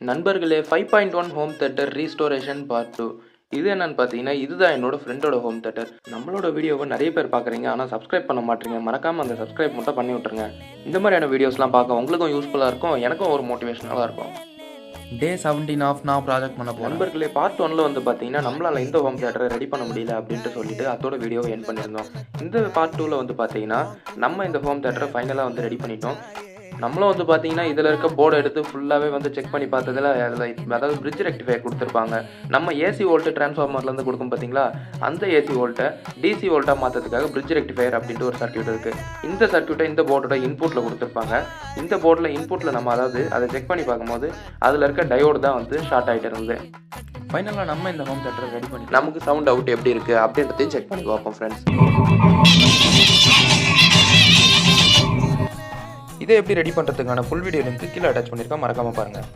நண்பர்களே 5.1 home theatre restoration part 2. இது என்னன்னு பார்த்தீங்கன்னா, இதுதான் என்னோட ஃப்ரெண்டோட ஹோம் தியேட்டர். நம்மளோட வீடியோவை நிறைய பேர் பார்க்குறீங்க, ஆனால் சப்ஸ்கிரைப் பண்ண மாட்டீங்க. மறக்காமல் அந்த சப்ஸ்கிரைப் மட்டும் பண்ணி விட்ருங்க. இந்த மாதிரியான வீடியோஸ்லாம் பார்க்க உங்களுக்கும் யூஸ்ஃபுல்லாக இருக்கும், எனக்கும் ஒரு மோட்டிவேஷனலாக இருக்கும். டே 17 ஆஃப் நான் ப்ராஜெக்ட் பண்ண போகிறேன். நண்பர்களே பார்ட் 1ல் வந்து பார்த்தீங்கன்னா, நம்மளால் இந்த ஹோம் தியேட்டரை ரெடி பண்ண முடியல அப்படின்ட்டு சொல்லிட்டு அதோட வீடியோவை எண்ட் பண்ணியிருந்தோம். இந்த பார்ட் 2ல் வந்து பார்த்தீங்கன்னா, நம்ம இந்த ஹோம் தியேட்டரை ஃபைனலாக வந்து ரெடி பண்ணிட்டோம். நம்மளும் வந்து பார்த்தீங்கன்னா, இதில் இருக்க போர்டை எடுத்து ஃபுல்லாகவே வந்து செக் பண்ணி பார்த்ததில் அதாவது பிரிட்ஜ் ரெக்டிஃபையர் கொடுத்துருப்பாங்க. நம்ம ஏசி வோல்ட்டு டிரான்ஸ்ஃபார்மர்லேருந்து கொடுக்கும் பார்த்தீங்களா, அந்த ஏசி வோல்ட்டை டிசி வோல்ட்டாக மாற்றதுக்காக பிரிட்ஜ் ரெக்டிஃபையர் அப்படின்ட்டு ஒரு சர்க்யூட் இருக்குது. இந்த சர்க்யூட்டை இந்த போர்டோட இன்புட்டில் கொடுத்துருப்பாங்க. இந்த போர்டில் இன்புட்டில் நம்ம அதாவது அதை செக் பண்ணி பார்க்கும்போது அதில் இருக்க டயோடு தான் வந்து ஷார்ட் ஆகிட்டு இருந்தது. ஃபைனலாக நம்ம இந்த ஹோம் தியேட்டரை ரெடி பண்ணி நமக்கு சவுண்ட் அவுட் எப்படி இருக்குது அப்படின்றதையும் செக் பண்ணி பார்ப்போம் ஃப்ரெண்ட்ஸ். இதை எப்படி ரெடி பண்ணுறதுக்கான ஃபுல் வீடியோ லிங்க் கீழே அட்டாச் பண்ணியிருக்கேன், மறக்காமல் பாருங்கள்.